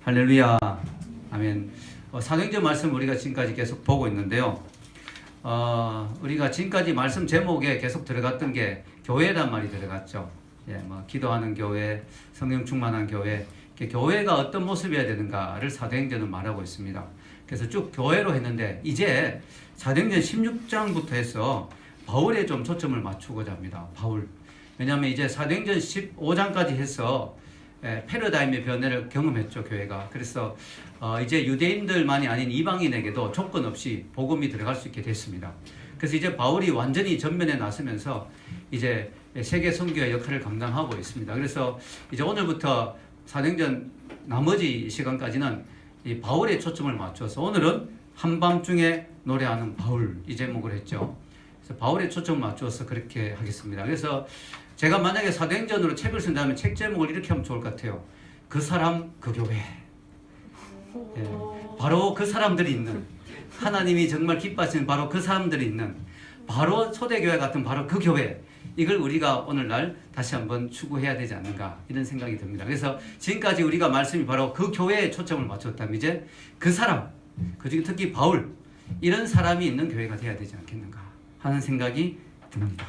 할렐루야. 아멘. 사도행전 말씀 우리가 지금까지 계속 보고 있는데요. 우리가 지금까지 말씀 제목에 계속 들어갔던 게 교회란 말이 들어갔죠. 예, 기도하는 교회, 성령 충만한 교회. 교회가 어떤 모습이어야 되는가를 사도행전은 말하고 있습니다. 그래서 쭉 교회로 했는데 이제 사도행전 16장부터 해서 바울에 좀 초점을 맞추고자 합니다. 바울. 왜냐하면 이제 사도행전 15장까지 해서 패러다임의 변화를 경험했죠, 교회가. 그래서 이제 유대인들만이 아닌 이방인에게도 조건 없이 복음이 들어갈 수 있게 됐습니다. 그래서 이제 바울이 완전히 전면에 나서면서 이제 세계 선교의 역할을 감당하고 있습니다. 그래서 이제 오늘부터 사도행전 나머지 시간까지는 이 바울의 초점을 맞춰서 오늘은 한밤중에 노래하는 바울 이 제목을 했죠. 그래서 바울의 초점을 맞춰서 그렇게 하겠습니다. 그래서 제가 만약에 사도행전으로 책을 쓴다면 책 제목을 이렇게 하면 좋을 것 같아요. 그 사람, 그 교회. 예, 바로 그 사람들이 있는, 하나님이 정말 기뻐하시는 바로 그 사람들이 있는, 바로 초대교회 같은 바로 그 교회. 이걸 우리가 오늘날 다시 한번 추구해야 되지 않는가 이런 생각이 듭니다. 그래서 지금까지 우리가 말씀이 바로 그 교회에 초점을 맞췄다면 이제 그 사람, 그중에 특히 바울 이런 사람이 있는 교회가 되어야 되지 않겠는가 하는 생각이 듭니다.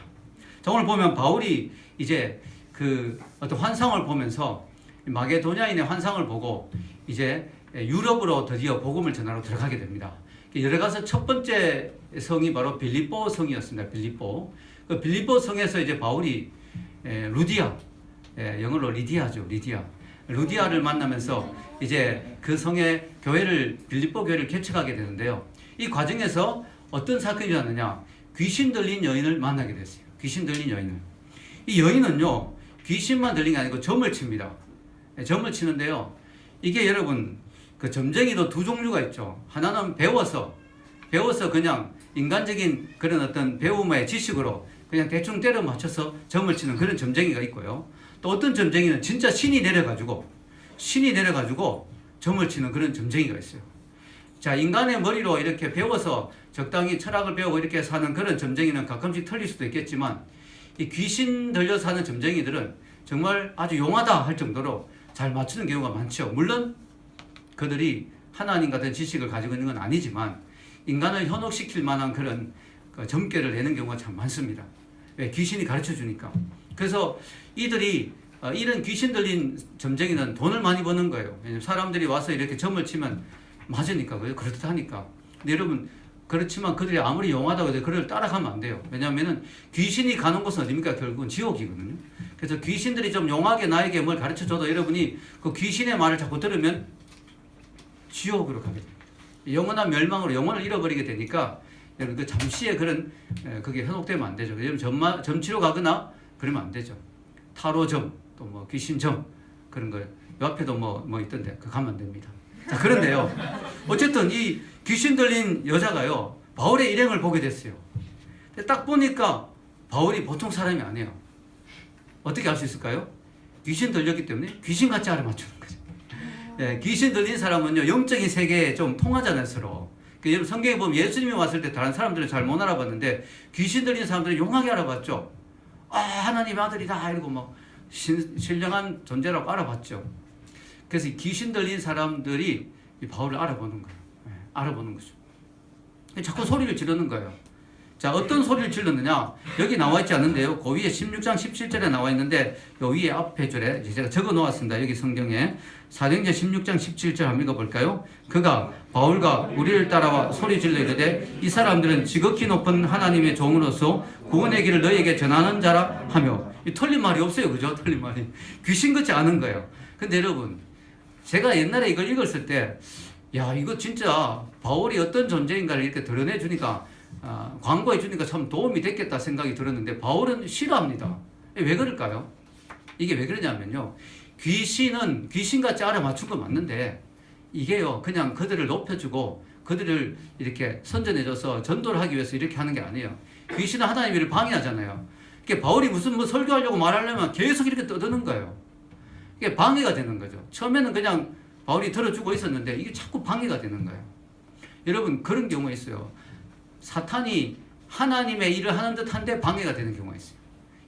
자, 오늘 보면 바울이 이제 그 어떤 환상을 보면서 마게도냐인의 환상을 보고 이제 유럽으로 드디어 복음을 전하러 들어가게 됩니다. 들어가서 첫 번째 성이 바로 빌립보 성이었습니다. 빌립보. 그 빌립보 성에서 이제 바울이 루디아, 영어로 리디아죠, 루디아를 만나면서 이제 그 성의 교회를, 빌립보 교회를 개척하게 되는데요. 이 과정에서 어떤 사건이 일어나느냐? 귀신 들린 여인을 만나게 됐어요. 귀신 들린 여인을. 이 여인은요, 귀신만 들린 게 아니고 점을 칩니다. 점을 치는데요. 이게 여러분, 그 점쟁이도 두 종류가 있죠. 하나는 배워서 그냥 인간적인 그런 어떤 배움의 지식으로 그냥 대충 때려 맞춰서 점을 치는 그런 점쟁이가 있고요. 또 어떤 점쟁이는 진짜 신이 내려가지고 점을 치는 그런 점쟁이가 있어요. 자, 인간의 머리로 이렇게 배워서 적당히 철학을 배우고 이렇게 사는 그런 점쟁이는 가끔씩 틀릴 수도 있겠지만 이 귀신 들려 사는 점쟁이들은 정말 아주 용하다 할 정도로 잘 맞추는 경우가 많죠. 물론 그들이 하나님 같은 지식을 가지고 있는 건 아니지만 인간을 현혹시킬 만한 그런 점괘를 내는 경우가 참 많습니다. 왜? 귀신이 가르쳐 주니까. 그래서 이들이 이런 귀신 들린 점쟁이는 돈을 많이 버는 거예요. 왜냐하면 사람들이 와서 이렇게 점을 치면 맞으니까, 그렇다니까. 근데 여러분, 그렇지만 그들이 아무리 용하다고 해도 그를 따라가면 안 돼요. 왜냐하면 귀신이 가는 곳은 어디입니까? 결국은 지옥이거든요. 그래서 귀신들이 좀 용하게 나에게 뭘 가르쳐 줘도 여러분이 그 귀신의 말을 자꾸 들으면 지옥으로 가게 됩니다. 영원한 멸망으로 영혼을 잃어버리게 되니까 여러분 그 잠시의 그런 그게 현혹되면 안 되죠. 여러분 점치러 가거나 그러면 안 되죠. 타로점 또 귀신점 그런 거 옆에도 뭐 있던데 그 가면 안 됩니다. 자, 그런데요. 어쨌든 이 귀신 들린 여자가요 바울의 일행을 보게 됐어요. 딱 보니까 바울이 보통 사람이 아니에요. 어떻게 알 수 있을까요? 귀신 들렸기 때문에 귀신같이 알아맞추는 거죠. 예, 귀신 들린 사람은요 영적인 세계에 좀 통하잖아요 서로. 여러분 성경에 보면 예수님이 왔을 때 다른 사람들은 잘 못 알아봤는데 귀신 들린 사람들은 용하게 알아봤죠. 아, 하나님의 아들이다 이러고 신령한 존재라고 알아봤죠. 그래서 귀신 들린 사람들이 이 바울을 알아보는 거예요. 예, 알아보는 거죠. 자꾸 소리를 지르는 거예요. 자, 어떤 소리를 질렀느냐? 여기 나와 있지 않은데요. 그 위에 16장 17절에 나와 있는데 요 위에 앞에 줄에 제가 적어 놓았습니다. 여기 성경에 사도행전 16장 17절 한번 읽어볼까요? 그가 바울과 우리를 따라와 소리 질러 이르되 이 사람들은 지극히 높은 하나님의 종으로서 구원의 길을 너희에게 전하는 자라 하며. 이 틀린 말이 없어요. 그죠? 틀린 말이. 귀신 같지 않은 거예요. 근데 여러분, 제가 옛날에 이걸 읽었을 때 야, 이거 진짜 바울이 어떤 존재인가를 이렇게 드러내 주니까 광고해 주니까 참 도움이 됐겠다 생각이 들었는데 바울은 싫어합니다. 왜 그럴까요? 이게 왜 그러냐면요. 귀신은 귀신같이 알아맞춘 건 맞는데 이게요 그냥 그들을 높여주고 그들을 이렇게 선전해줘서 전도를 하기 위해서 이렇게 하는 게 아니에요. 귀신은 하나님의 일을 방해하잖아요. 이게 바울이 무슨 설교하려고 말하려면 계속 이렇게 떠드는 거예요. 이게 방해가 되는 거죠. 처음에는 그냥 바울이 들어주고 있었는데 이게 자꾸 방해가 되는 거예요. 여러분 그런 경우가 있어요. 사탄이 하나님의 일을 하는 듯한데 방해가 되는 경우가 있어요.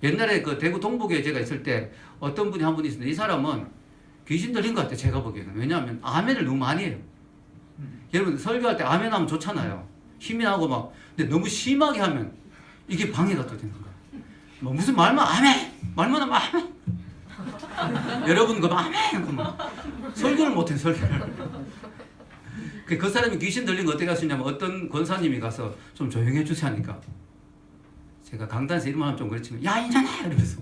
옛날에 그 대구 동부교회 제가 있을 때 어떤 분이 한 분이 있었는데 이 사람은 귀신 들린 것 같아요. 제가 보기에는. 왜냐하면 아멘을 너무 많이 해요. 여러분 설교할 때 아멘 하면 좋잖아요. 힘이 나고 막. 근데 너무 심하게 하면 이게 방해가 또 되는 거예요. 뭐 무슨 말만 아멘! 말만 하면 아멘! 여러분 그 아멘! 그러면 설교를 못해 설교를. 그 사람이 귀신 들린 거 어떻게 할 수 있냐면 어떤 권사님이 가서 좀 조용히 해주세요 하니까 제가 강단에서 이런 말 하면 좀 그렇지만 야 인자네! 이러면서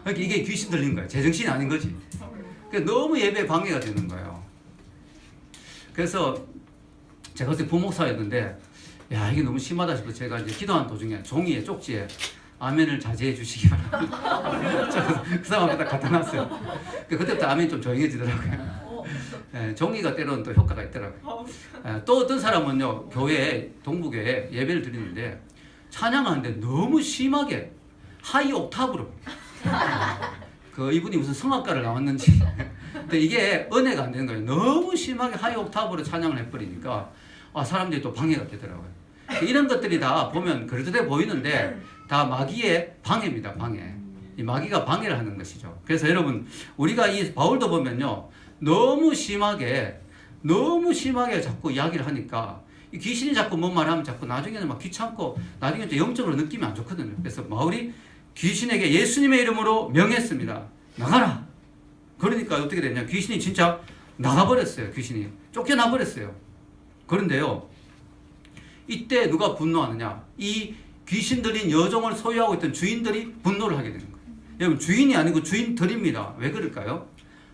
그러니까 이게 귀신 들린 거예요. 제정신이 아닌 거지. 그러니까 너무 예배에 방해가 되는 거예요. 그래서 제가 그때 부목사였는데 야 이게 너무 심하다 싶어서 제가 이제 기도하는 도중에 종이에 쪽지에 아멘을 자제해 주시기 바랍니다. 그 사람 앞에다 갖다 놨어요. 그때부터 아멘이 좀 조용해지더라고요. 예, 종이가 때로는 또 효과가 있더라고요. 예, 또 어떤 사람은요 교회에 동부교회에 예배를 드리는데 찬양하는데 너무 심하게 하이 옥탑으로 그 이분이 무슨 성악가를 나왔는지 근데 이게 은혜가 안 되는 거예요. 너무 심하게 하이 옥탑으로 찬양을 해버리니까 사람들이 또 방해가 되더라고요. 이런 것들이 다 보면 그럴듯해 보이는데 다 마귀의 방해입니다. 방해. 이 마귀가 방해를 하는 것이죠. 그래서 여러분 우리가 이 바울도 보면요 너무 심하게 자꾸 이야기를 하니까 이 귀신이 자꾸 뭔 말하면 자꾸 나중에는 막 귀찮고 나중에 또 영적으로 느낌이 안 좋거든요. 그래서 바울이 귀신에게 예수님의 이름으로 명했습니다. 나가라. 그러니까 어떻게 됐냐? 귀신이 진짜 나가버렸어요. 귀신이 쫓겨나버렸어요. 그런데요 이때 누가 분노하느냐? 이 귀신 들린 여종을 소유하고 있던 주인들이 분노를 하게 되는 거예요. 여러분 주인이 아니고 주인들입니다. 왜 그럴까요?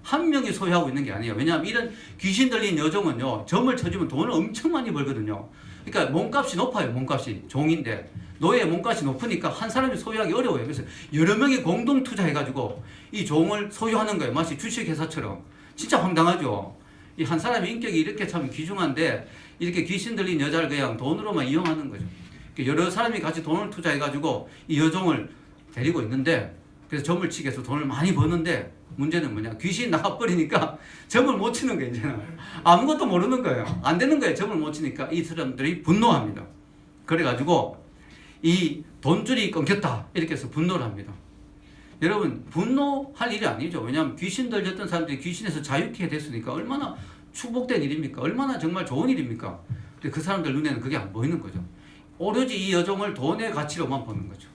한 명이 소유하고 있는 게 아니에요. 왜냐하면 이런 귀신 들린 여종은요 점을 쳐주면 돈을 엄청 많이 벌거든요. 그러니까 몸값이 높아요. 몸값이 종인데 노예의 몸값이 높으니까 한 사람이 소유하기 어려워요. 그래서 여러 명이 공동 투자해가지고 이 종을 소유하는 거예요. 마치 주식회사처럼. 진짜 황당하죠. 이 한 사람의 인격이 이렇게 참 귀중한데 이렇게 귀신 들린 여자를 그냥 돈으로만 이용하는 거죠. 여러 사람이 같이 돈을 투자해가지고 이 여종을 데리고 있는데 그래서 점을 치게 해서 돈을 많이 버는데 문제는 뭐냐? 귀신이 나가버리니까 점을 못 치는 거예요. 이제는 아무것도 모르는 거예요. 안 되는 거예요. 점을 못 치니까 이 사람들이 분노합니다. 그래가지고 이 돈줄이 끊겼다 이렇게 해서 분노를 합니다. 여러분 분노할 일이 아니죠. 왜냐하면 귀신 들렸던 사람들이 귀신에서 자유케 됐으니까 얼마나 축복된 일입니까? 얼마나 정말 좋은 일입니까? 근데 그 사람들 눈에는 그게 안 보이는 거죠. 오로지 이 여종을 돈의 가치로만 보는 거죠.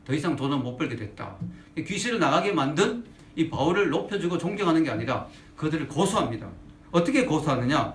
더 이상 돈을 못 벌게 됐다. 귀신을 나가게 만든 이 바울을 높여주고 존경하는 게 아니라 그들을 고소합니다. 어떻게 고소하느냐?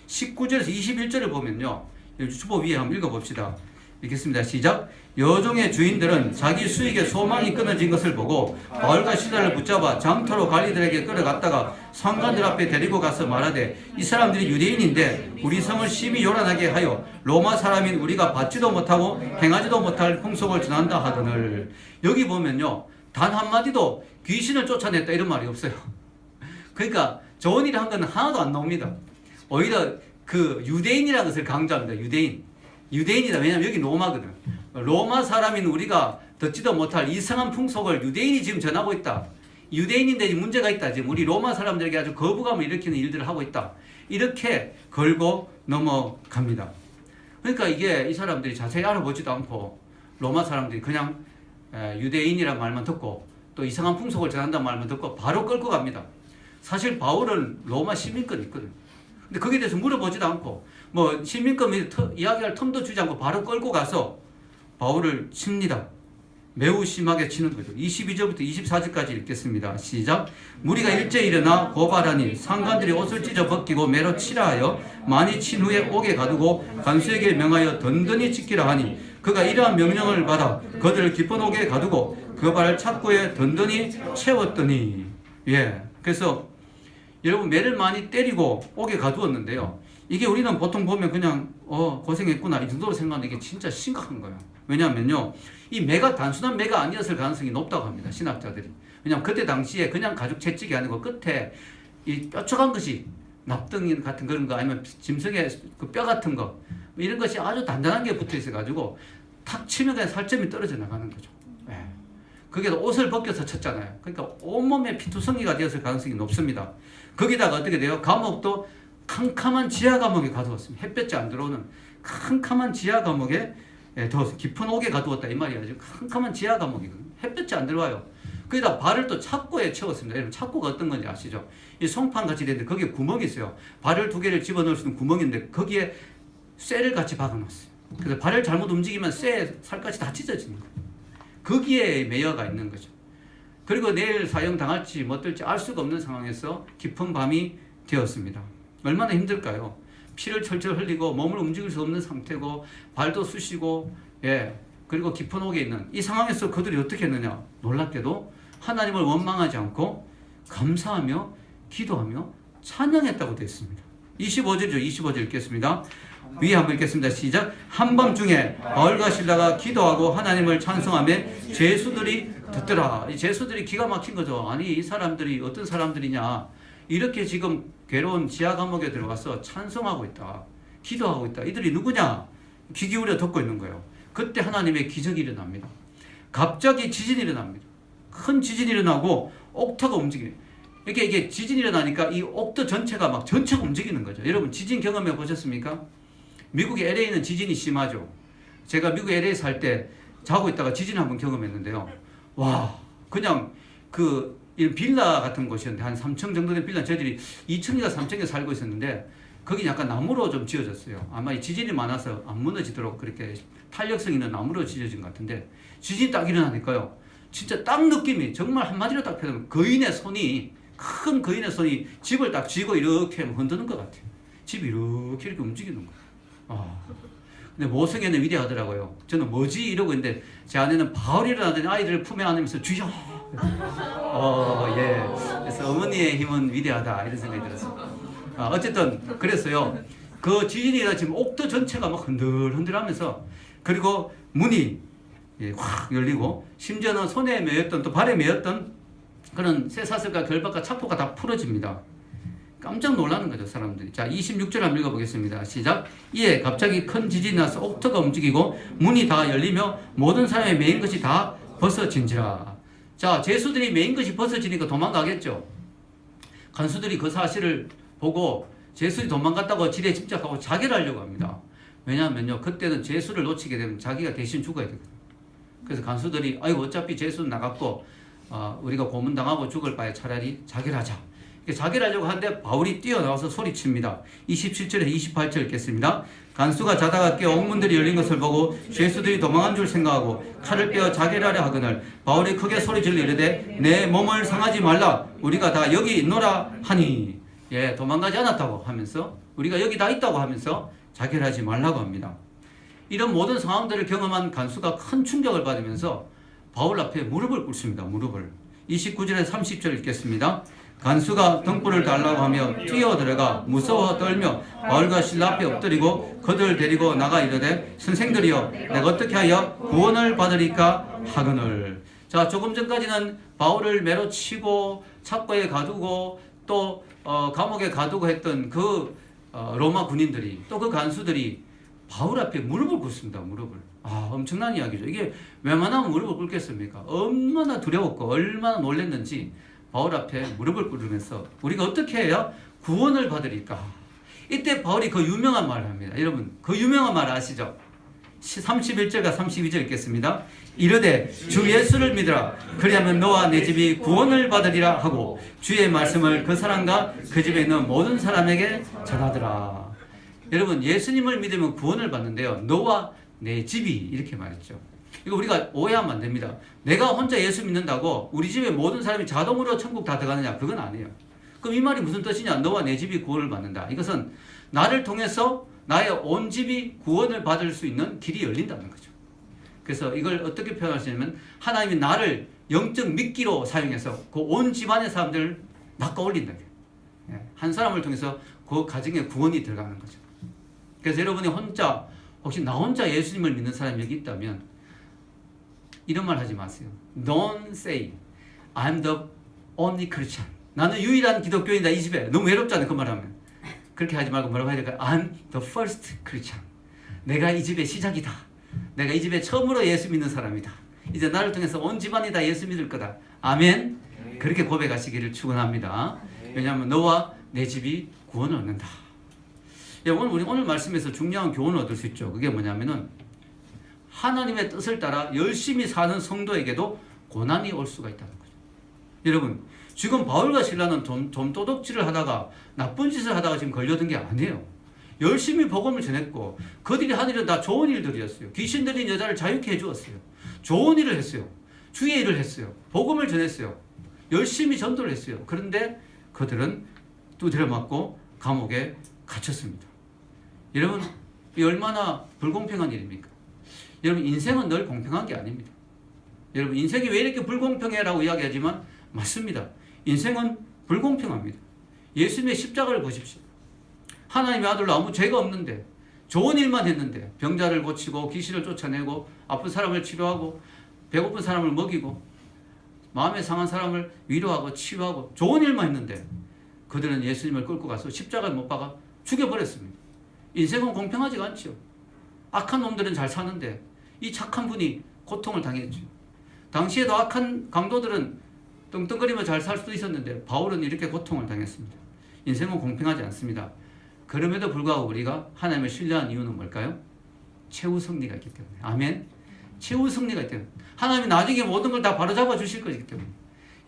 19절에서 21절을 보면요. 주보 위에 한번 읽어봅시다. 읽겠습니다. 시작. 여종의 주인들은 자기 수익에 소망이 끊어진 것을 보고 바울과 시라를 붙잡아 장터로 관리들에게 끌어갔다가 상관들 앞에 데리고 가서 말하되 이 사람들이 유대인인데 우리 성을 심히 요란하게 하여 로마 사람인 우리가 받지도 못하고 행하지도 못할 풍속을 전한다 하더늘. 여기 보면요 단 한마디도 귀신을 쫓아냈다 이런 말이 없어요. 그러니까 좋은 일을 한 건 하나도 안 나옵니다. 오히려 그 유대인이라는 것을 강조합니다. 유대인이다. 왜냐하면 여기 로마거든. 로마 사람인 우리가 듣지도 못할 이상한 풍속을 유대인이 지금 전하고 있다. 유대인인데 문제가 있다. 지금 우리 로마 사람들에게 아주 거부감을 일으키는 일들을 하고 있다. 이렇게 걸고 넘어갑니다. 그러니까 이게 이 사람들이 자세히 알아보지도 않고 로마 사람들이 그냥 유대인이란 말만 듣고 또 이상한 풍속을 전한다는 말만 듣고 바로 끌고 갑니다. 사실 바울은 로마 시민권이 있거든. 근데 거기에 대해서 물어보지도 않고 뭐 시민권 이야기할 틈도 주지 않고 바로 끌고 가서 바울을 칩니다. 매우 심하게 치는 거죠. 22절부터 24절까지 읽겠습니다. 시작. 무리가 일제히 일어나 고발하니 상관들이 옷을 찢어 벗기고 매로 치라 하여 많이 친 후에 옥에 가두고 간수에게 명하여 든든히 지키라 하니 그가 이러한 명령을 받아 그들을 깊은 옥에 가두고 그 발을 착고에 든든히 채웠더니 그래서 여러분 매를 많이 때리고 옥에 가두었는데요. 이게 우리는 보통 보면 그냥 고생했구나 이 정도로 생각하는데 이게 진짜 심각한 거예요. 왜냐하면요 이 매가 단순한 매가 아니었을 가능성이 높다고 합니다. 신학자들이. 왜냐하면 그때 당시에 그냥 가죽 채찍이 아니고 끝에 이 뾰족한 것이 납등 같은 그런 거 아니면 짐승의 그 뼈 같은 거 이런 것이 아주 단단한 게 붙어 있어 가지고 탁 치면 그냥 살점이 떨어져 나가는 거죠. 그게 옷을 벗겨서 쳤잖아요. 그러니까 온몸에 피투성이가 되었을 가능성이 높습니다. 거기다가 어떻게 돼요? 감옥도 캄캄한 지하 감옥에 가두었습니다. 햇볕이 안 들어오는 캄캄한 지하 감옥에 더 깊은 옥에 가두었다 이 말이에요. 캄캄한 지하 감옥이거든요. 햇볕이 안 들어와요. 거기다 발을 또 착고에 채웠습니다. 여러분 착고가 어떤 건지 아시죠? 이 송판 같이 되는데 거기에 구멍이 있어요. 발을 두 개를 집어넣을 수 있는 구멍인데 거기에 쇠를 같이 박아놨어요. 그래서 발을 잘못 움직이면 쇠 살갗이 다 찢어지는 거예요. 거기에 매여가 있는 거죠. 그리고 내일 사형당할지 뭐 어떨지 알 수가 없는 상황에서 깊은 밤이 되었습니다. 얼마나 힘들까요? 피를 철철 흘리고 몸을 움직일 수 없는 상태고 발도 쑤시고 그리고 깊은 옥에 있는 이 상황에서 그들이 어떻게 했느냐? 놀랍게도 하나님을 원망하지 않고 감사하며 기도하며 찬양했다고 되어 있습니다. 25절이죠. 25절 읽겠습니다. 위에 한번 읽겠습니다. 시작. 한밤중에 바울과 실라가 기도하고 하나님을 찬송하며 죄수들이 듣더라. 이 죄수들이 기가 막힌 거죠. 아니 이 사람들이 어떤 사람들이냐. 이렇게 지금 괴로운 지하 감옥에 들어가서 찬송하고 있다. 기도하고 있다. 이들이 누구냐? 귀 기울여 듣고 있는 거예요. 그때 하나님의 기적이 일어납니다. 갑자기 지진이 일어납니다. 큰 지진이 일어나고 옥터가 움직여요. 이게 지진이 일어나니까 이 옥터 전체가 움직이는 거죠. 여러분 지진 경험해 보셨습니까? 미국의 LA는 지진이 심하죠. 제가 미국 LA 살 때 자고 있다가 지진 한번 경험했는데요. 와, 그냥 이 빌라 같은 곳이었는데 한 3층 정도 된 빌라 저희들이 2층이나 3층에 살고 있었는데 거기 약간 나무로 좀 지어졌어요. 아마 이 지진이 많아서 안 무너지도록 그렇게 탄력성 있는 나무로 지어진 것 같은데 지진이 딱 일어나니까요. 진짜 딱 느낌이 정말 한마디로 딱 표현하면 큰 거인의 손이 집을 딱 쥐고 이렇게 흔드는 것 같아요. 집이 이렇게 움직이는 거예요. 근데 모성애는 위대하더라고요. 저는 뭐지 이러고 있는데 제 아내는 바울이 일어나더니 아이들을 품에 안으면서 주여. 그래서 어머니의 힘은 위대하다 이런 생각이 들었어요. 어쨌든 그랬어요. 그 지진이 일어나 지금 옥도 전체가 막 흔들흔들하면서 그리고 문이 확 열리고 심지어는 손에 매였던 또 발에 매였던 그런 쇠사슬과 결박과 착고가 다 풀어집니다. 깜짝 놀라는 거죠, 사람들이. 자, 26절 한번 읽어보겠습니다. 시작. 이에 갑자기 큰 지진이 나서 옥터가 움직이고 문이 다 열리며 모든 사람의 매인 것이 다 벗어진지라. 자, 죄수들이 매인 것이 벗어지니까 도망가겠죠. 간수들이 그 사실을 보고 죄수들이 도망갔다고 지레 집착하고 자결 하려고 합니다. 왜냐하면요, 그때는 죄수를 놓치게 되면 자기가 대신 죽어야 되거든요. 그래서 간수들이 아이고 어차피 죄수는 나갔고 우리가 고문당하고 죽을 바에 차라리 자결하자. 자결하려고 하는데 바울이 뛰어나와서 소리칩니다. 27절에서 28절 읽겠습니다. 간수가 자다가 깨어 옥문들이 열린 것을 보고 죄수들이 도망한 줄 생각하고 칼을 빼어 자결하려 하거늘 바울이 크게 소리질러 이르되 내 몸을 상하지 말라 우리가 다 여기 있노라 하니 도망가지 않았다고 하면서 우리가 여기 다 있다고 하면서 자결하지 말라고 합니다. 이런 모든 상황들을 경험한 간수가 큰 충격을 받으면서 바울 앞에 무릎을 꿇습니다. 무릎을. 29절에서 30절 읽겠습니다. 간수가 등불을 달라고 하며 뛰어들어가 무서워 떨며 바울과 실라 앞에 엎드리고 그들 데리고 나가 이르되 선생들이여 내가 어떻게 하여 구원을 받으리까 하거늘. 자, 조금 전까지는 바울을 매로 치고 착고에 가두고 또 감옥에 가두고 했던 그 로마 군인들이 또 그 간수들이 바울 앞에 무릎을 꿇습니다. 무릎을. 엄청난 이야기죠. 이게 웬만하면 무릎을 꿇겠습니까? 얼마나 두려웠고 얼마나 놀랐는지 바울 앞에 무릎을 꿇으면서 우리가 어떻게 해야 구원을 받으리까? 이때 바울이 그 유명한 말을 합니다. 여러분 그 유명한 말 아시죠? 31절과 32절 읽겠습니다. 이르되 주 예수를 믿으라 그리하면 너와 내 집이 구원을 받으리라 하고 주의 말씀을 그 사람과 그 집에 있는 모든 사람에게 전하더라. 여러분 예수님을 믿으면 구원을 받는데요. 너와 내 집이 이렇게 말했죠. 이거 우리가 오해하면 안 됩니다. 내가 혼자 예수 믿는다고 우리 집에 모든 사람이 자동으로 천국 다 들어가느냐? 그건 아니에요. 그럼 이 말이 무슨 뜻이냐? 너와 내 집이 구원을 받는다. 이것은 나를 통해서 나의 온 집이 구원을 받을 수 있는 길이 열린다는 거죠. 그래서 이걸 어떻게 표현할 수 있냐면 하나님이 나를 영적 미끼로 사용해서 그 온 집안의 사람들을 낚아 올린다. 한 사람을 통해서 그 가정에 구원이 들어가는 거죠. 그래서 여러분이 혹시 나 혼자 예수님을 믿는 사람이 여기 있다면 이런 말 하지 마세요. Don't say I'm the only Christian. 나는 유일한 기독교인이다 이 집에. 너무 외롭잖아요. 그 말하면. 그렇게 하지 말고 뭐라고 해야 될까요? I'm the first Christian. 내가 이 집의 시작이다. 내가 이 집에 처음으로 예수 믿는 사람이다. 이제 나를 통해서 온 집안이 다 예수 믿을 거다. 아멘. 그렇게 고백하시기를 축원합니다. 왜냐하면 너와 내 집이 구원을 얻는다. 우리 오늘 말씀에서 중요한 교훈을 얻을 수 있죠. 그게 뭐냐면은 하나님의 뜻을 따라 열심히 사는 성도에게도 고난이 올 수가 있다는 거죠. 여러분, 지금 바울과 실라는 좀 도둑질을 하다가 나쁜 짓을 하다가 지금 걸려든 게 아니에요. 열심히 복음을 전했고 그들이 한 일은 다 좋은 일들이었어요. 귀신 들린 여자를 자유케 해주었어요. 좋은 일을 했어요. 주의 일을 했어요. 복음을 전했어요. 열심히 전도를 했어요. 그런데 그들은 두드려 맞고 감옥에 갇혔습니다. 여러분, 이 얼마나 불공평한 일입니까? 여러분, 인생은 늘 공평한 게 아닙니다. 여러분, 인생이 왜 이렇게 불공평해라고 이야기하지만 맞습니다. 인생은 불공평합니다. 예수님의 십자가를 보십시오. 하나님의 아들로 아무 죄가 없는데 좋은 일만 했는데 병자를 고치고 귀신을 쫓아내고 아픈 사람을 치료하고 배고픈 사람을 먹이고 마음에 상한 사람을 위로하고 치유하고 좋은 일만 했는데 그들은 예수님을 끌고 가서 십자가에 못 박아 죽여버렸습니다. 인생은 공평하지가 않죠. 악한 놈들은 잘 사는데 이 착한 분이 고통을 당했죠. 당시에도 악한 강도들은 떵떵거리며 잘 살 수도 있었는데 바울은 이렇게 고통을 당했습니다. 인생은 공평하지 않습니다. 그럼에도 불구하고 우리가 하나님을 신뢰한 이유는 뭘까요? 최후 승리가 있기 때문에. 아멘. 최후 승리가 있기 때문에. 하나님이 나중에 모든 걸 다 바로잡아 주실 것이기 때문에.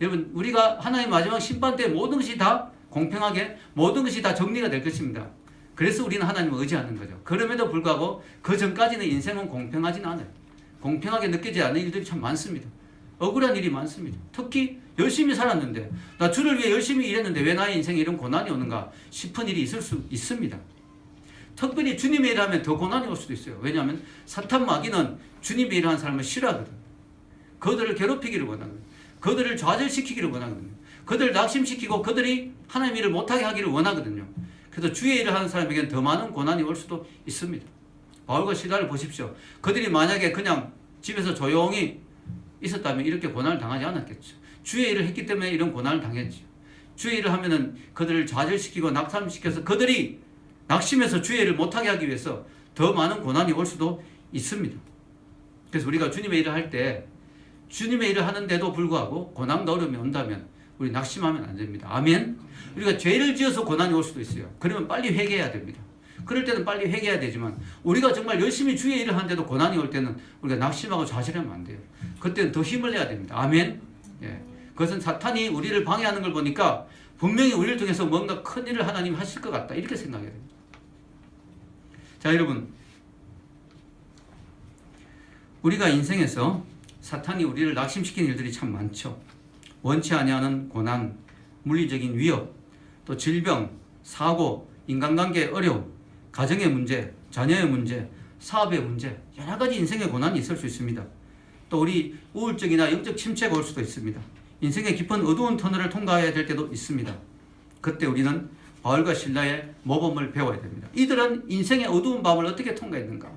여러분, 우리가 하나님 마지막 심판 때 모든 것이 다 공평하게 모든 것이 다 정리가 될 것입니다. 그래서 우리는 하나님을 의지하는 거죠. 그럼에도 불구하고 그 전까지는 인생은 공평하지는 않아요. 공평하게 느껴지지 않는 일들이 참 많습니다. 억울한 일이 많습니다. 특히 열심히 살았는데 나 주를 위해 열심히 일했는데 왜 나의 인생에 이런 고난이 오는가 싶은 일이 있을 수 있습니다. 특별히 주님의 일을 하면 더 고난이 올 수도 있어요. 왜냐하면 사탄 마귀는 주님의 일을 하는 사람을 싫어하거든. 그들을 괴롭히기를 원하거든. 그들을 좌절시키기를 원하거든요. 그들을 낙심시키고 그들이 하나님의 일을 못하게 하기를 원하거든요. 그래서 주의 일을 하는 사람에게는 더 많은 고난이 올 수도 있습니다. 바울과 실라를 보십시오. 그들이 만약에 그냥 집에서 조용히 있었다면 이렇게 고난을 당하지 않았겠죠. 주의 일을 했기 때문에 이런 고난을 당했죠. 주의 일을 하면은 그들을 좌절시키고 낙담시켜서 그들이 낙심해서 주의 일을 못하게 하기 위해서 더 많은 고난이 올 수도 있습니다. 그래서 우리가 주님의 일을 할 때 주님의 일을 하는데도 불구하고 고난과 어려움이 온다면 우리 낙심하면 안 됩니다. 아멘. 우리가 죄를 지어서 고난이 올 수도 있어요. 그러면 빨리 회개해야 됩니다. 그럴 때는 빨리 회개해야 되지만 우리가 정말 열심히 주의 일을 하는데도 고난이 올 때는 우리가 낙심하고 좌절하면 안 돼요. 그때는 더 힘을 내야 됩니다. 아멘. 예. 그것은 사탄이 우리를 방해하는 걸 보니까 분명히 우리를 통해서 뭔가 큰 일을 하나님이 하실 것 같다. 이렇게 생각해야 됩니다. 자, 여러분. 우리가 인생에서 사탄이 우리를 낙심시키는 일들이 참 많죠. 원치 아니하는 고난, 물리적인 위협, 또 질병, 사고, 인간관계의 어려움, 가정의 문제, 자녀의 문제, 사업의 문제, 여러 가지 인생의 고난이 있을 수 있습니다. 또 우리 우울증이나 영적 침체가 올 수도 있습니다. 인생의 깊은 어두운 터널을 통과해야 될 때도 있습니다. 그때 우리는 바울과 실라의 모범을 배워야 됩니다. 이들은 인생의 어두운 밤을 어떻게 통과했는가?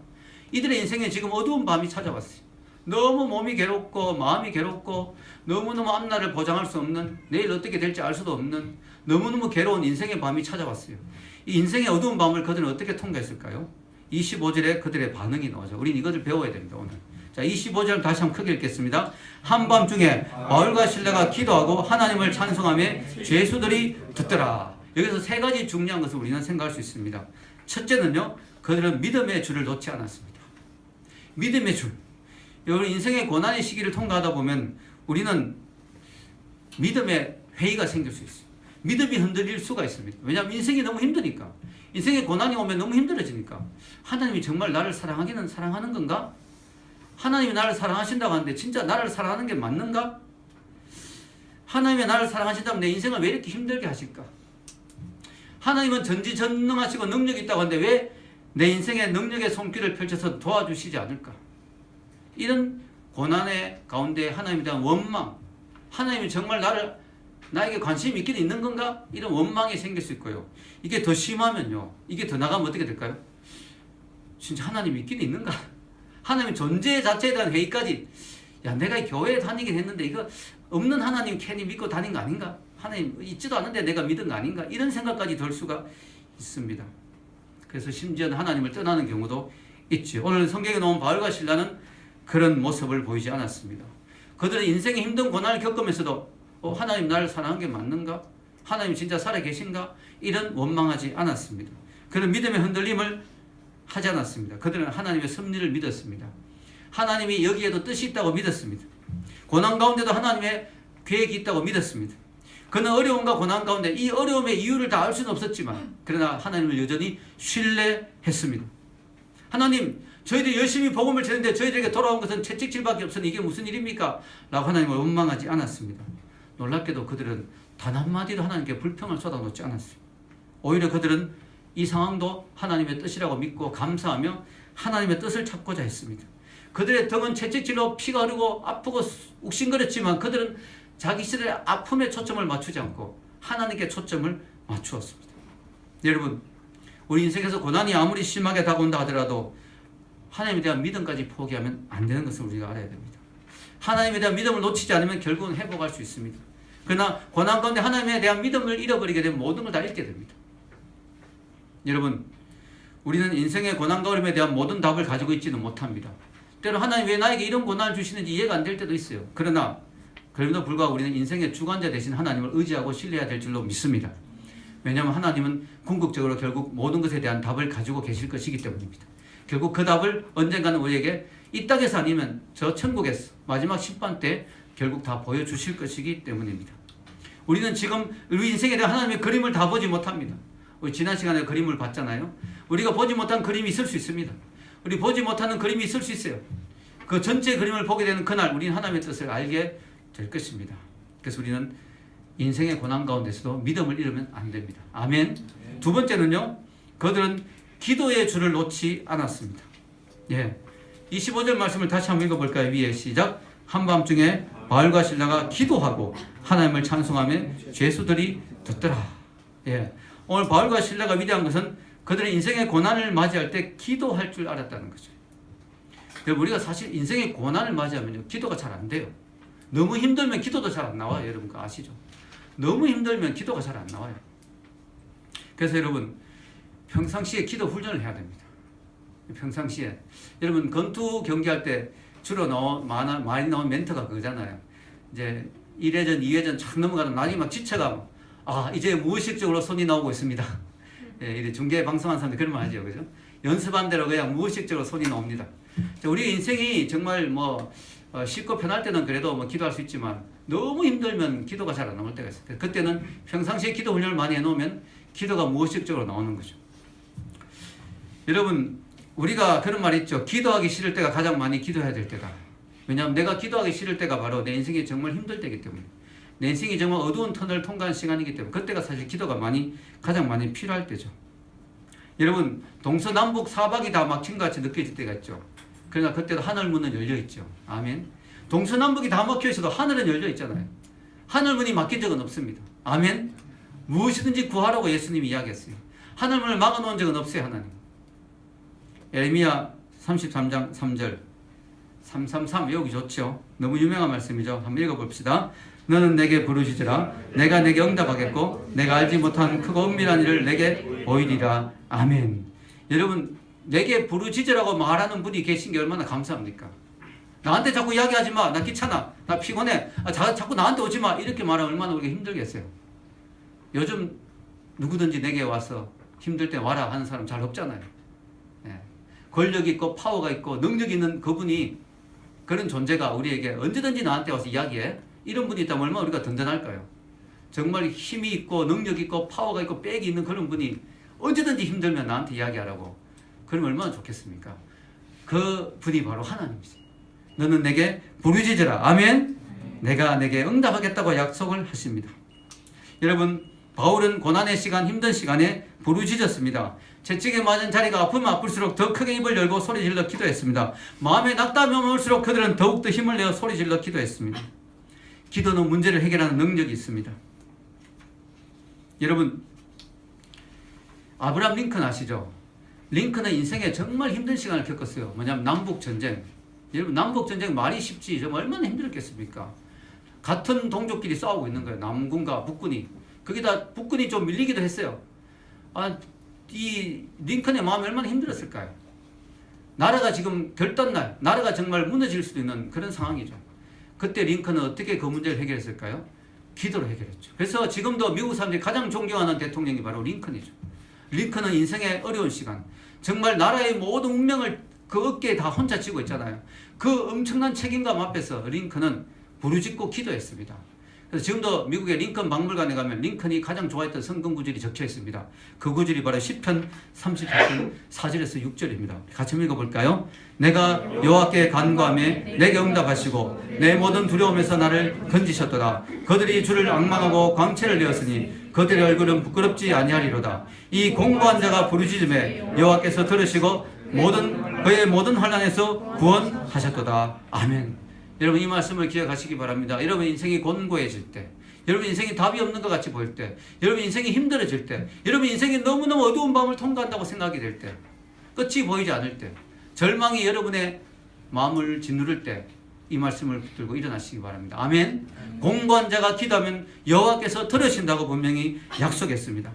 이들의 인생에 지금 어두운 밤이 찾아왔어요. 너무 몸이 괴롭고 마음이 괴롭고 너무너무 앞날을 보장할 수 없는, 내일 어떻게 될지 알 수도 없는 너무너무 괴로운 인생의 밤이 찾아왔어요. 이 인생의 어두운 밤을 그들은 어떻게 통과했을까요? 25절에 그들의 반응이 나오죠. 우린 이것을 배워야 됩니다, 오늘. 자, 25절 다시 한번 크게 읽겠습니다. 한밤중에 바울과 실라가 기도하고 하나님을 찬송하며 죄수들이 듣더라. 여기서 세 가지 중요한 것을 우리는 생각할 수 있습니다. 첫째는요, 그들은 믿음의 줄을 놓지 않았습니다. 믿음의 줄. 여러분, 인생의 고난의 시기를 통과하다 보면 우리는 믿음의 회의가 생길 수 있어요. 믿음이 흔들릴 수가 있습니다. 왜냐하면 인생이 너무 힘드니까. 인생의 고난이 오면 너무 힘들어지니까. 하나님이 정말 나를 사랑하기는 사랑하는 건가? 하나님이 나를 사랑하신다고 하는데 진짜 나를 사랑하는 게 맞는가? 하나님이 나를 사랑하신다면 내 인생을 왜 이렇게 힘들게 하실까? 하나님은 전지전능하시고 능력이 있다고 하는데 왜 내 인생의 능력의 손길을 펼쳐서 도와주시지 않을까? 이런 고난의 가운데 하나님에 대한 원망, 하나님이 정말 나에게 관심이 있긴 있는 건가? 이런 원망이 생길 수 있고요. 이게 더 심하면요, 이게 더 나가면 어떻게 될까요? 진짜 하나님이 있긴 있는가? 하나님 존재 자체에 대한 회의까지, 야, 내가 이 교회에 다니긴 했는데 이거 없는 하나님 괜히 믿고 다닌 거 아닌가? 하나님 있지도 않은데 내가 믿은 거 아닌가? 이런 생각까지 들 수가 있습니다. 그래서 심지어는 하나님을 떠나는 경우도 있죠. 오늘 성경에 나온 바울과 실라는 그런 모습을 보이지 않았습니다. 그들은 인생의 힘든 고난을 겪으면서도 하나님 나를 사랑한 게 맞는가? 하나님 진짜 살아계신가? 이런 원망하지 않았습니다. 그런 믿음의 흔들림을 하지 않았습니다. 그들은 하나님의 섭리를 믿었습니다. 하나님이 여기에도 뜻이 있다고 믿었습니다. 고난 가운데도 하나님의 계획이 있다고 믿었습니다. 그는 어려움과 고난 가운데 이 어려움의 이유를 다 알 수는 없었지만 그러나 하나님을 여전히 신뢰했습니다. 하나님, 저희들이 열심히 복음을 전했는데 저희들에게 돌아온 것은 채찍질밖에 없으니 이게 무슨 일입니까? 라고 하나님을 원망하지 않았습니다. 놀랍게도 그들은 단 한마디도 하나님께 불평을 쏟아놓지 않았어요. 오히려 그들은 이 상황도 하나님의 뜻이라고 믿고 감사하며 하나님의 뜻을 찾고자 했습니다. 그들의 등은 채찍질로 피가 흐르고 아프고 욱신거렸지만 그들은 자기 시절의 아픔에 초점을 맞추지 않고 하나님께 초점을 맞추었습니다. 여러분, 우리 인생에서 고난이 아무리 심하게 다가온다 하더라도 하나님에 대한 믿음까지 포기하면 안 되는 것을 우리가 알아야 됩니다. 하나님에 대한 믿음을 놓치지 않으면 결국은 회복할 수 있습니다. 그러나 고난 가운데 하나님에 대한 믿음을 잃어버리게 되면 모든 걸 다 잃게 됩니다. 여러분, 우리는 인생의 고난과 어려움에 대한 모든 답을 가지고 있지는 못합니다. 때로 하나님 왜 나에게 이런 고난을 주시는지 이해가 안 될 때도 있어요. 그러나 그럼에도 불구하고 우리는 인생의 주관자 되신 하나님을 의지하고 신뢰해야 될 줄로 믿습니다. 왜냐하면 하나님은 궁극적으로 결국 모든 것에 대한 답을 가지고 계실 것이기 때문입니다. 결국 그 답을 언젠가는 우리에게 이 땅에서 아니면 저 천국에서 마지막 심판 때 결국 다 보여주실 것이기 때문입니다. 우리는 지금 우리 인생에 대한 하나님의 그림을 다 보지 못합니다. 우리 지난 시간에 그림을 봤잖아요. 우리가 보지 못한 그림이 있을 수 있습니다. 우리 보지 못하는 그림이 있을 수 있어요. 그 전체 그림을 보게 되는 그날 우리는 하나님의 뜻을 알게 될 것입니다. 그래서 우리는 인생의 고난 가운데서도 믿음을 잃으면 안 됩니다. 아멘. 두 번째는요, 그들은 기도의 줄을 놓지 않았습니다. 예, 25절 말씀을 다시 한번 읽어볼까요? 위에 시작. 한밤중에 바울과 실라가 기도하고 하나님을 찬송하며 죄수들이 듣더라. 예, 오늘 바울과 실라가 위대한 것은 그들의 인생의 고난을 맞이할 때 기도할 줄 알았다는 거죠. 우리가 사실 인생의 고난을 맞이하면 기도가 잘 안 돼요. 너무 힘들면 기도도 잘 안 나와요. 여러분 그거 아시죠? 너무 힘들면 기도가 잘 안 나와요. 그래서 여러분 평상시에 기도 훈련을 해야 됩니다. 평상시에 여러분 권투 경기할 때 주로 많이 나온 멘트가 그거잖아요. 이제 1회전 2회전 착 넘어가면 나중에 막 지쳐가 이제 무의식적으로 손이 나오고 있습니다. 예, 이래 중계 방송하는 사람들 그런 말 하죠, 그죠? 연습한 대로 그냥 무의식적으로 손이 나옵니다. 우리 인생이 정말 쉽고 편할 때는 그래도 기도할 수 있지만 너무 힘들면 기도가 잘 안 나올 때가 있어요. 그때는 평상시에 기도 훈련을 많이 해놓으면 기도가 무의식적으로 나오는 거죠. 여러분, 우리가 그런 말 있죠. 기도하기 싫을 때가 가장 많이 기도해야 될 때다. 왜냐하면 내가 기도하기 싫을 때가 바로 내 인생이 정말 힘들 때이기 때문에, 내 인생이 정말 어두운 터널을 통과한 시간이기 때문에 그때가 사실 기도가 가장 많이 필요할 때죠. 여러분, 동서남북 사박이 다 막힌 것 같이 느껴질 때가 있죠. 그러나 그때도 하늘문은 열려 있죠. 아멘. 동서남북이 다 막혀 있어도 하늘은 열려 있잖아요. 하늘문이 막힌 적은 없습니다. 아멘. 무엇이든지 구하라고 예수님이 이야기했어요. 하늘문을 막아놓은 적은 없어요, 하나님. 에레미야 33장 3절 333 외우기 좋죠. 너무 유명한 말씀이죠. 한번 읽어봅시다. 너는 내게 부르짖으라. 내가 내게 응답하겠고 내가 알지 못한 크고 은밀한 일을 내게 보이리라. 아멘. 여러분, 내게 부르짖으라고 말하는 분이 계신 게 얼마나 감사합니까? 나한테 자꾸 이야기하지 마. 나 귀찮아. 나 피곤해. 자꾸 나한테 오지 마. 이렇게 말하면 얼마나 우리가 힘들겠어요. 요즘 누구든지 내게 와서 힘들 때 와라 하는 사람 잘 없잖아요. 예. 권력이 있고 파워가 있고 능력이 있는 그분이, 그런 존재가 우리에게 언제든지 나한테 와서 이야기해. 이런 분이 있다면 얼마나 우리가 든든할까요? 정말 힘이 있고 능력이 있고 파워가 있고 백이 있는 그런 분이 언제든지 힘들면 나한테 이야기하라고. 그러면 얼마나 좋겠습니까? 그 분이 바로 하나님이세요. 너는 내게 부르짖으라. 아멘. 내가 내게 응답하겠다고 약속을 하십니다. 여러분, 바울은 고난의 시간, 힘든 시간에 부르짖었습니다. 채찍에 맞은 자리가 아프면 아플수록 더 크게 입을 열고 소리질러 기도했습니다. 마음에 낙담이 올수록 그들은 더욱더 힘을 내어 소리질러 기도했습니다. 기도는 문제를 해결하는 능력이 있습니다. 여러분, 아브라함 링컨 아시죠? 링컨은 인생에 정말 힘든 시간을 겪었어요. 뭐냐면 남북전쟁. 여러분, 남북전쟁 말이 쉽지 정말 얼마나 힘들었겠습니까? 같은 동족끼리 싸우고 있는 거예요. 남군과 북군이. 거기다 북군이 좀 밀리기도 했어요. 이 링컨의 마음이 얼마나 힘들었을까요? 나라가 지금 결단날, 나라가 정말 무너질 수도 있는 그런 상황이죠. 그때 링컨은 어떻게 그 문제를 해결했을까요? 기도로 해결했죠. 그래서 지금도 미국 사람들이 가장 존경하는 대통령이 바로 링컨이죠. 링컨은 인생의 어려운 시간, 정말 나라의 모든 운명을 그 어깨에 다 혼자 쥐고 있잖아요. 그 엄청난 책임감 앞에서 링컨은 부르짖고 기도했습니다. 그래서 지금도 미국의 링컨 박물관에 가면 링컨이 가장 좋아했던 성경 구절이 적혀 있습니다. 그 구절이 바로 시편 38편 4절에서 6절입니다. 같이 읽어볼까요? 내가 여호와께 간구하매 내게 응답하시고 내 모든 두려움에서 나를 건지셨도다. 그들이 주를 앙망하고 광채를 내었으니 그들의 얼굴은 부끄럽지 아니하리로다. 이 공고한 자가 부르짖음에 여호와께서 들으시고 그의 모든 환난에서 구원하셨도다. 아멘. 여러분 이 말씀을 기억하시기 바랍니다. 여러분 인생이 곤고해질 때, 여러분 인생이 답이 없는 것 같이 보일 때, 여러분 인생이 힘들어질 때, 여러분 인생이 너무너무 어두운 밤을 통과한다고 생각이 될 때, 끝이 보이지 않을 때, 절망이 여러분의 마음을 짓누를 때 이 말씀을 붙들고 일어나시기 바랍니다. 아멘. 공고한 자가 기도하면 여호와께서 들으신다고 분명히 약속했습니다.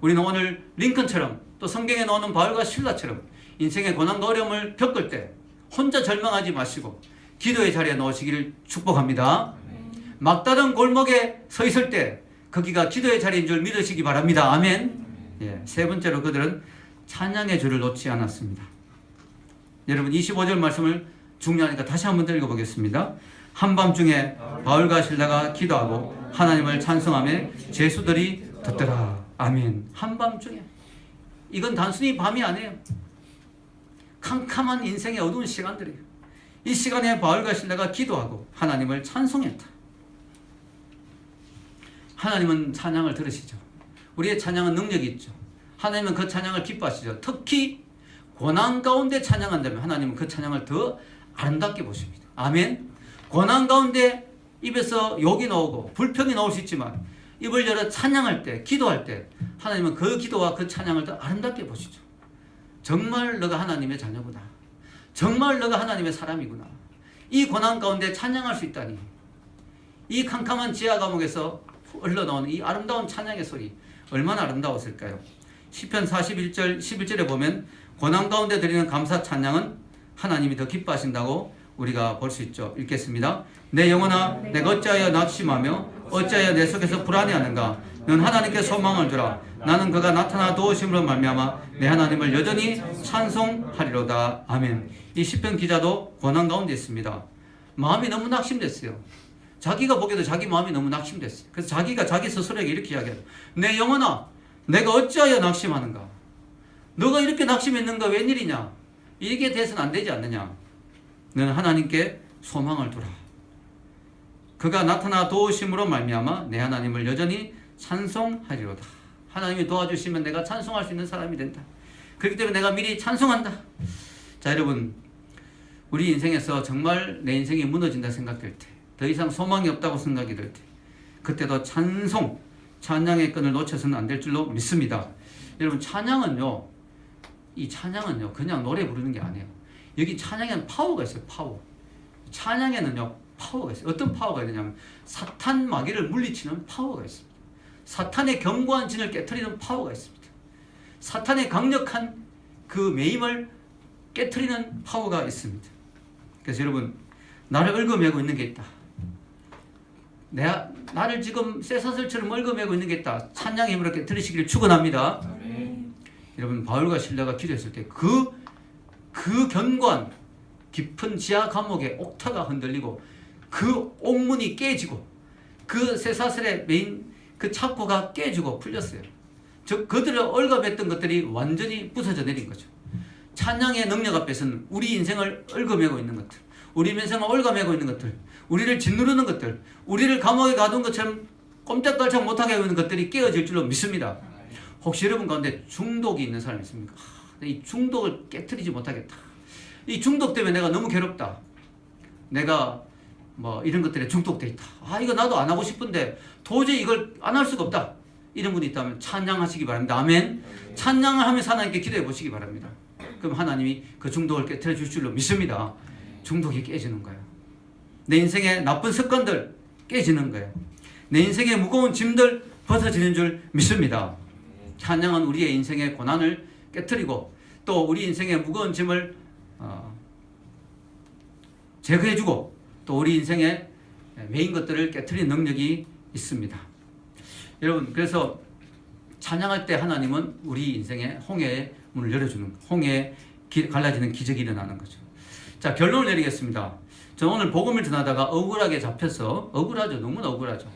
우리는 오늘 링컨처럼 또 성경에 나오는 바울과 실라처럼 인생의 고난과 어려움을 겪을 때 혼자 절망하지 마시고 기도의 자리에 놓으시기를 축복합니다. 막다른 골목에 서 있을 때 거기가 기도의 자리인 줄 믿으시기 바랍니다. 아멘. 예, 세 번째로 그들은 찬양의 줄을 놓지 않았습니다. 여러분 25절 말씀을 중요하니까 다시 한번 더 읽어보겠습니다. 한밤중에 바울과 실라가 기도하고 하나님을 찬송하며 제수들이 듣더라. 아멘. 한밤중에. 이건 단순히 밤이 아니에요. 캄캄한 인생의 어두운 시간들이에요. 이 시간에 바울과 실라가 기도하고 하나님을 찬송했다. 하나님은 찬양을 들으시죠. 우리의 찬양은 능력이 있죠. 하나님은 그 찬양을 기뻐하시죠. 특히 고난 가운데 찬양한다면 하나님은 그 찬양을 더 아름답게 보십니다. 아멘. 고난 가운데 입에서 욕이 나오고 불평이 나올 수 있지만 입을 열어 찬양할 때, 기도할 때 하나님은 그 기도와 그 찬양을 더 아름답게 보시죠. 정말 너가 하나님의 자녀구나. 정말 너가 하나님의 사람이구나. 이 고난 가운데 찬양할 수 있다니. 이 캄캄한 지하 감옥에서 흘러나오는 이 아름다운 찬양의 소리 얼마나 아름다웠을까요? 시편 41절 11절에 보면 고난 가운데 드리는 감사 찬양은 하나님이 더 기뻐하신다고 우리가 볼 수 있죠. 읽겠습니다. 내 영혼아 내가 어찌하여 낙심하며 어찌하여 내 속에서 불안해하는가. 넌 하나님께 소망을 주라. 나는 그가 나타나 도우심으로 말미암아 내 하나님을 여전히 찬송하리로다. 아멘. 이 시편 기자도 고난 가운데 있습니다. 마음이 너무 낙심됐어요. 자기가 보기에도 자기 마음이 너무 낙심됐어요. 그래서 자기가 자기 스스로에게 이렇게 이야기해요. 내 영혼아 내가 어찌하여 낙심하는가. 너가 이렇게 낙심했는가 웬일이냐. 이게 돼서는 안 되지 않느냐. 너는 하나님께 소망을 두라. 그가 나타나 도우심으로 말미암아 내 하나님을 여전히 찬송하리로다. 하나님이 도와주시면 내가 찬송할 수 있는 사람이 된다. 그렇기 때문에 내가 미리 찬송한다. 자 여러분 우리 인생에서 정말 내 인생이 무너진다 생각될 때, 더 이상 소망이 없다고 생각이 될 때, 그때도 찬양의 끈을 놓쳐서는 안 될 줄로 믿습니다. 여러분 찬양은요, 이 찬양은요 그냥 노래 부르는 게 아니에요. 여기 찬양에는 파워가 있어요. 파워. 찬양에는요 파워가 있어요. 어떤 파워가 있느냐면 사탄 마귀를 물리치는 파워가 있습니다. 사탄의 견고한 진을 깨트리는 파워가 있습니다. 사탄의 강력한 그 매임을 깨트리는 파워가 있습니다. 그래서 여러분 나를 얽어매고 있는 게 있다. 나를 지금 쇠사슬처럼 얽어매고 있는 게 있다. 찬양의 힘으로 깨트리시기를 축원합니다. 여러분 바울과 실라가 기도했을 때 그 견고한 깊은 지하 감옥의 옥타가 흔들리고 그 옥문이 깨지고 그 쇠사슬의 메인 그 착고가 깨지고 풀렸어요. 즉 그들을 얽어맸던 것들이 완전히 부서져 내린 거죠. 찬양의 능력 앞에서는 우리 인생을 얽어매고 있는 것들, 우리 인생을 얽어매고 있는 것들, 우리를 짓누르는 것들, 우리를 감옥에 가둔 것처럼 꼼짝달싹 못하게 하고 있는 것들이 깨어질 줄로 믿습니다. 혹시 여러분 가운데 중독이 있는 사람이 있습니까? 이 중독을 깨트리지 못하겠다. 이 중독 때문에 내가 너무 괴롭다. 내가 뭐 이런 것들에 중독돼 있다. 이거 나도 안 하고 싶은데 도저히 이걸 안 할 수가 없다. 이런 분이 있다면 찬양하시기 바랍니다. 아멘. 찬양을 하면서 하나님께 기도해 보시기 바랍니다. 그럼 하나님이 그 중독을 깨트려 줄 줄로 믿습니다. 중독이 깨지는 거예요. 내 인생의 나쁜 습관들 깨지는 거예요. 내 인생의 무거운 짐들 벗어지는 줄 믿습니다. 찬양은 우리의 인생의 고난을 깨트리고 또 우리 인생의 무거운 짐을 제거해주고 또 우리 인생의 메인 것들을 깨트리는 능력이 있습니다. 여러분 그래서 찬양할 때 하나님은 우리 인생의 홍해의 문을 열어주는, 홍해에 갈라지는 기적이 일어나는 거죠. 자 결론을 내리겠습니다. 저는 오늘 복음을 전하다가 억울하게 잡혀서, 억울하죠. 너무나 억울하죠.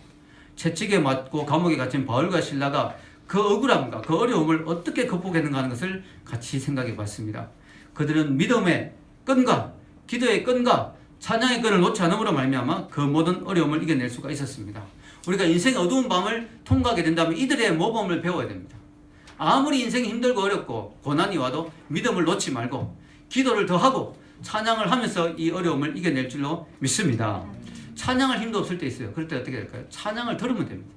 채찍에 맞고 감옥에 갇힌 바울과 실라가 그 억울함과 그 어려움을 어떻게 극복했는가 하는 것을 같이 생각해 봤습니다. 그들은 믿음의 끈과 기도의 끈과 찬양의 끈을 놓지 않음으로 말미암아 그 모든 어려움을 이겨낼 수가 있었습니다. 우리가 인생의 어두운 밤을 통과하게 된다면 이들의 모범을 배워야 됩니다. 아무리 인생이 힘들고 어렵고 고난이 와도 믿음을 놓지 말고 기도를 더하고 찬양을 하면서 이 어려움을 이겨낼 줄로 믿습니다. 찬양할 힘도 없을 때 있어요. 그럴 때 어떻게 될까요? 찬양을 들으면 됩니다.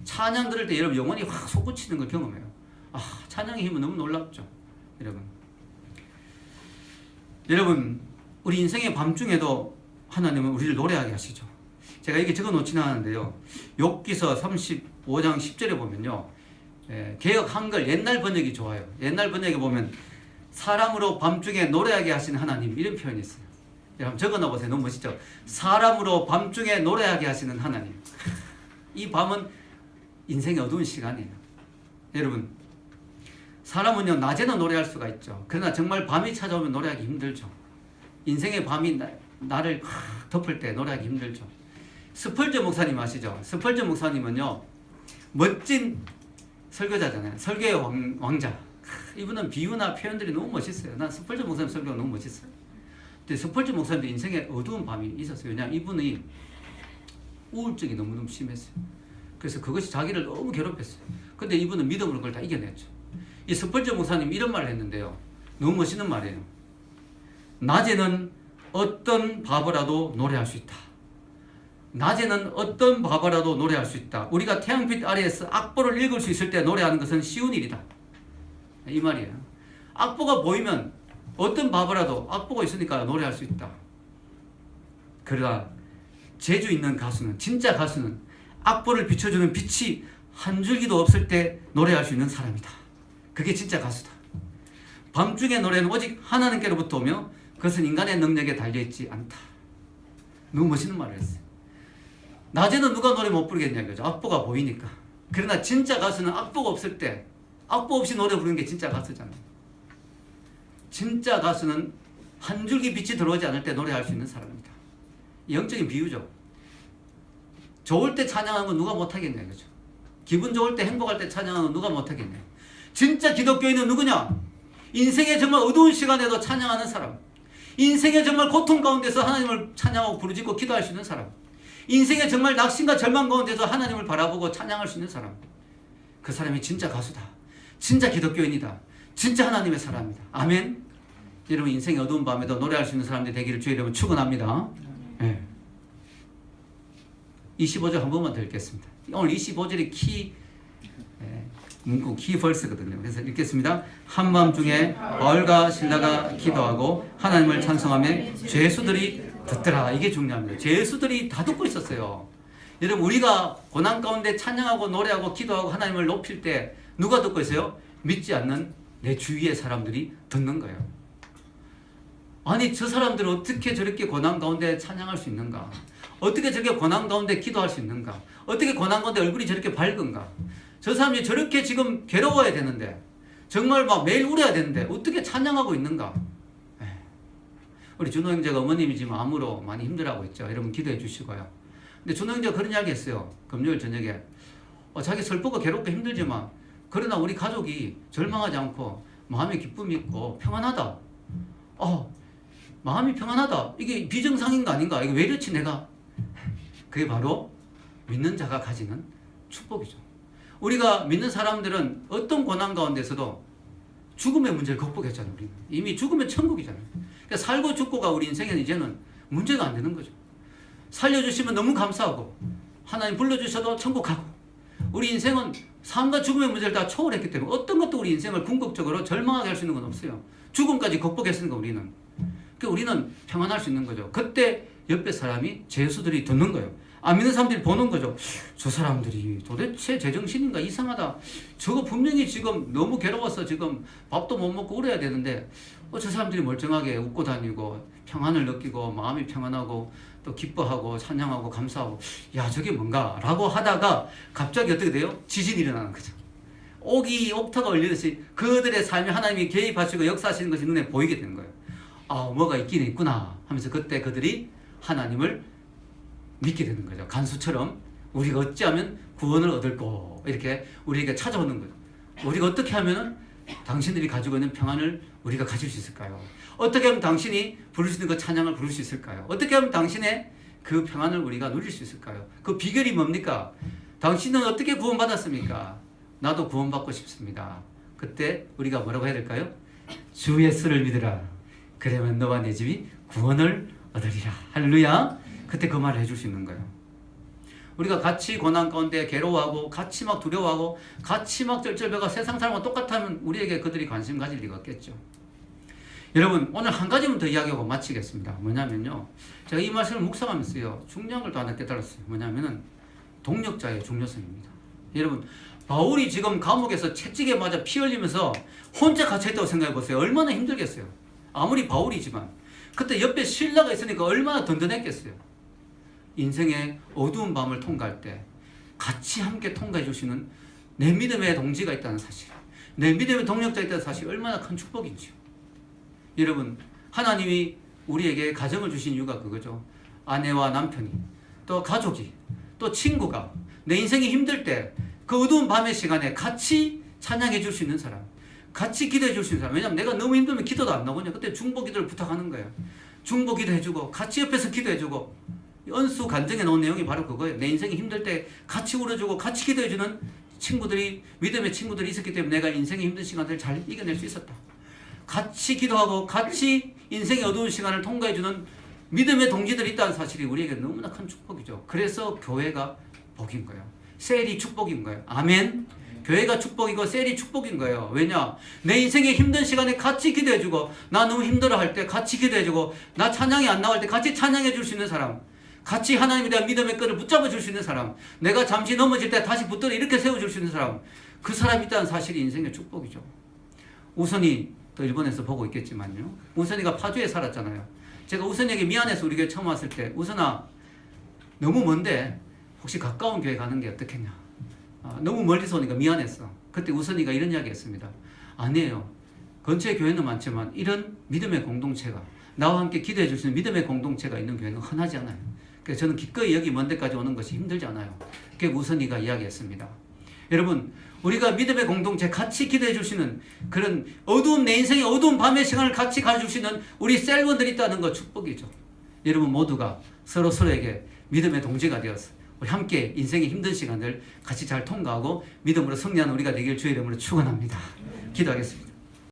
찬양 들을 때 여러분 영혼이 확 솟구치는 걸 경험해요. 찬양의 힘은 너무 놀랍죠. 여러분 우리 인생의 밤중에도 하나님은 우리를 노래하게 하시죠. 제가 이게 적어 놓지는 않았는데요. 욥기서 35장 10절에 보면요. 개역 한글 옛날 번역이 좋아요. 옛날 번역에 보면 사람으로 밤중에 노래하게 하시는 하나님, 이런 표현이 있어요. 한번 적어놔 보세요. 너무 멋있죠. 사람으로 밤중에 노래하게 하시는 하나님. 이 밤은 인생의 어두운 시간이에요. 여러분 사람은요 낮에는 노래할 수가 있죠. 그러나 정말 밤이 찾아오면 노래하기 힘들죠. 인생의 밤이 나를 덮을 때 노래하기 힘들죠. 스펄전 목사님 아시죠? 스펄전 목사님은요 멋진 설교자잖아요. 설교의 왕자. 이분은 비유나 표현들이 너무 멋있어요. 난 스펄전 목사님 설교가 너무 멋있어요. 근데 스펄전 목사님도 인생에 어두운 밤이 있었어요. 왜냐하면 이분이 우울증이 너무너무 심했어요. 그래서 그것이 자기를 너무 괴롭혔어요. 근데 이분은 믿음으로 그걸 다 이겨냈죠. 이 스펄전 목사님 이런 말을 했는데요. 너무 멋있는 말이에요. 낮에는 어떤 바보라도 노래할 수 있다. 낮에는 어떤 바보라도 노래할 수 있다. 우리가 태양빛 아래에서 악보를 읽을 수 있을 때 노래하는 것은 쉬운 일이다. 이 말이에요. 악보가 보이면 어떤 바보라도 악보가 있으니까 노래할 수 있다. 그러나 재주 있는 가수는, 진짜 가수는 악보를 비춰주는 빛이 한 줄기도 없을 때 노래할 수 있는 사람이다. 그게 진짜 가수다. 밤중의 노래는 오직 하나님께로부터 오며 그것은 인간의 능력에 달려있지 않다. 너무 멋있는 말을 했어요. 낮에는 누가 노래 못 부르겠냐 이거죠. 악보가 보이니까. 그러나 진짜 가수는 악보가 없을 때, 악보 없이 노래 부르는 게 진짜 가수잖아요. 진짜 가수는 한 줄기 빛이 들어오지 않을 때 노래할 수 있는 사람입니다. 영적인 비유죠. 좋을 때 찬양하는 건 누가 못하겠냐 이거죠. 기분 좋을 때, 행복할 때 찬양하는 건 누가 못하겠냐. 진짜 기독교인은 누구냐? 인생의 정말 어두운 시간에도 찬양하는 사람. 인생의 정말 고통 가운데서 하나님을 찬양하고 부르짖고 기도할 수 있는 사람. 인생의 정말 낙심과 절망 가운데서 하나님을 바라보고 찬양할 수 있는 사람. 그 사람이 진짜 가수다. 진짜 기독교인이다. 진짜 하나님의 사람이다. 아멘. 여러분 인생의 어두운 밤에도 노래할 수 있는 사람들이 되기를 주의 이름으로 축원합니다. 네. 25절 한 번만 더 읽겠습니다. 오늘 25절이 문구 키벌스거든요. 그래서 읽겠습니다. 한밤중에 바울과 실라가 기도하고 하나님을 찬송하며 죄수들이 듣더라. 이게 중요합니다. 죄수들이 다 듣고 있었어요. 여러분 우리가 고난 가운데 찬양하고 노래하고 기도하고 하나님을 높일 때 누가 듣고 있어요? 믿지 않는 내 주위의 사람들이 듣는 거예요. 아니 저 사람들은 어떻게 저렇게 고난 가운데 찬양할 수 있는가? 어떻게 저렇게 고난 가운데 기도할 수 있는가? 어떻게 고난 가운데 얼굴이 저렇게 밝은가? 저 사람이 저렇게 지금 괴로워야 되는데 정말 막 매일 울어야 되는데 어떻게 찬양하고 있는가? 우리 준호 형제가 어머님이 지금 암으로 많이 힘들어하고 있죠. 여러분 기도해 주시고요. 근데 준호 형제가 그런 이야기 했어요. 금요일 저녁에 자기 슬프고 괴롭고 힘들지만 그러나 우리 가족이 절망하지 않고 마음에 기쁨이 있고 평안하다. 마음이 평안하다. 이게 비정상인가 아닌가? 이게 왜 이렇지 내가? 그게 바로 믿는 자가 가지는 축복이죠. 우리가 믿는 사람들은 어떤 고난 가운데서도 죽음의 문제를 극복했잖아요. 우리는. 이미 죽으면 천국이잖아요. 그러니까 살고 죽고가 우리 인생에는 이제는 문제가 안 되는 거죠. 살려주시면 너무 감사하고 하나님 불러주셔도 천국 가고 우리 인생은 삶과 죽음의 문제를 다 초월했기 때문에 어떤 것도 우리 인생을 궁극적으로 절망하게 할 수 있는 건 없어요. 죽음까지 극복했으니까 우리는. 그러니까 우리는 평안할 수 있는 거죠. 그때 옆에 사람이 죄수들이 듣는 거예요. 안 믿는 사람들이 보는 거죠. 저 사람들이 도대체 제정신인가 이상하다. 저거 분명히 지금 너무 괴로워서 지금 밥도 못 먹고 울어야 되는데 저 사람들이 멀쩡하게 웃고 다니고 평안을 느끼고 마음이 평안하고 또 기뻐하고 찬양하고 감사하고 야 저게 뭔가 라고 하다가 갑자기 어떻게 돼요? 지진이 일어나는 거죠. 옥타가 울리듯이 그들의 삶에 하나님이 개입하시고 역사하시는 것이 눈에 보이게 되는 거예요. 뭐가 있긴 있구나 하면서 그때 그들이 하나님을 믿게 되는 거죠. 간수처럼 우리가 어찌하면 구원을 얻을꼬 이렇게 우리에게 찾아오는 거죠. 우리가 어떻게 하면 당신들이 가지고 있는 평안을 우리가 가질 수 있을까요? 어떻게 하면 당신이 부를 수 있는 그 찬양을 부를 수 있을까요? 어떻게 하면 당신의 그 평안을 우리가 누릴 수 있을까요? 그 비결이 뭡니까? 당신은 어떻게 구원받았습니까? 나도 구원받고 싶습니다. 그때 우리가 뭐라고 해야 될까요? 주 예수를 믿으라. 그러면 너와 내 집이 구원을 얻으리라. 할렐루야. 그때 그 말을 해줄 수 있는 거예요. 우리가 같이 고난 가운데 괴로워하고 같이 막 두려워하고 같이 막 쩔쩔매가 세상 사람과 똑같으면 우리에게 그들이 관심 가질 리가 없겠죠. 여러분 오늘 한 가지만 더 이야기하고 마치겠습니다. 뭐냐면요, 제가 이 말씀을 묵상하면서요 중요한 걸 또 하나 깨달았어요. 뭐냐면은 동력자의 중요성입니다. 여러분 바울이 지금 감옥에서 채찍에 맞아 피 흘리면서 혼자 갇혀있다고 생각해 보세요. 얼마나 힘들겠어요. 아무리 바울이지만 그때 옆에 신라가 있으니까 얼마나 든든했겠어요. 인생의 어두운 밤을 통과할 때 같이 함께 통과해 주시는 내 믿음의 동지가 있다는 사실, 내 믿음의 동력자 있다는 사실 얼마나 큰 축복인지요. 여러분 하나님이 우리에게 가정을 주신 이유가 그거죠. 아내와 남편이, 또 가족이, 또 친구가 내 인생이 힘들 때 그 어두운 밤의 시간에 같이 찬양해 줄 수 있는 사람, 같이 기도해 줄 수 있는 사람. 왜냐하면 내가 너무 힘들면 기도도 안 나오거든요. 그때 중보 기도를 부탁하는 거예요. 중보 기도해주고 같이 옆에서 기도해주고, 언수 간증에 나온 내용이 바로 그거예요. 내 인생이 힘들 때 같이 울어주고 같이 기도해주는 친구들이, 믿음의 친구들이 있었기 때문에 내가 인생의 힘든 시간들을 잘 이겨낼 수 있었다. 같이 기도하고 같이 인생의 어두운 시간을 통과해주는 믿음의 동지들이 있다는 사실이 우리에게 너무나 큰 축복이죠. 그래서 교회가 복인 거예요. 셀이 축복인 거예요. 아멘. 교회가 축복이고 셀이 축복인 거예요. 왜냐? 내 인생의 힘든 시간에 같이 기도해주고, 나 너무 힘들어할 때 같이 기도해주고, 나 찬양이 안 나올 때 같이 찬양해 줄 수 있는 사람, 같이 하나님에 대한 믿음의 끈을 붙잡아 줄 수 있는 사람, 내가 잠시 넘어질 때 다시 붙들어 이렇게 세워줄 수 있는 사람, 그 사람이 있다는 사실이 인생의 축복이죠. 우선이 또 일본에서 보고 있겠지만요, 우선이가 파주에 살았잖아요. 제가 우선이에게 미안해서 우리 교회 처음 왔을 때, 우선아 너무 먼데 혹시 가까운 교회 가는 게 어떻겠냐, 너무 멀리서 오니까 미안했어. 그때 우선이가 이런 이야기 했습니다. 아니에요, 근처에 교회는 많지만 이런 믿음의 공동체가, 나와 함께 기도해 주시는 믿음의 공동체가 있는 교회는 흔하지 않아요. 그래서 저는 기꺼이 여기 먼 데까지 오는 것이 힘들지 않아요. 그게 우선이가 이야기했습니다. 여러분 우리가 믿음의 공동체, 같이 기도해 주시는 그런 어두운, 내 인생의 어두운 밤의 시간을 같이 가주시는 우리 셀원들이 있다는 것 축복이죠. 여러분 모두가 서로에게 믿음의 동지가 되어서 우리 함께 인생의 힘든 시간을 같이 잘 통과하고 믿음으로 승리하는 우리가 되길 주의 이름으로 축원합니다. 기도하겠습니다.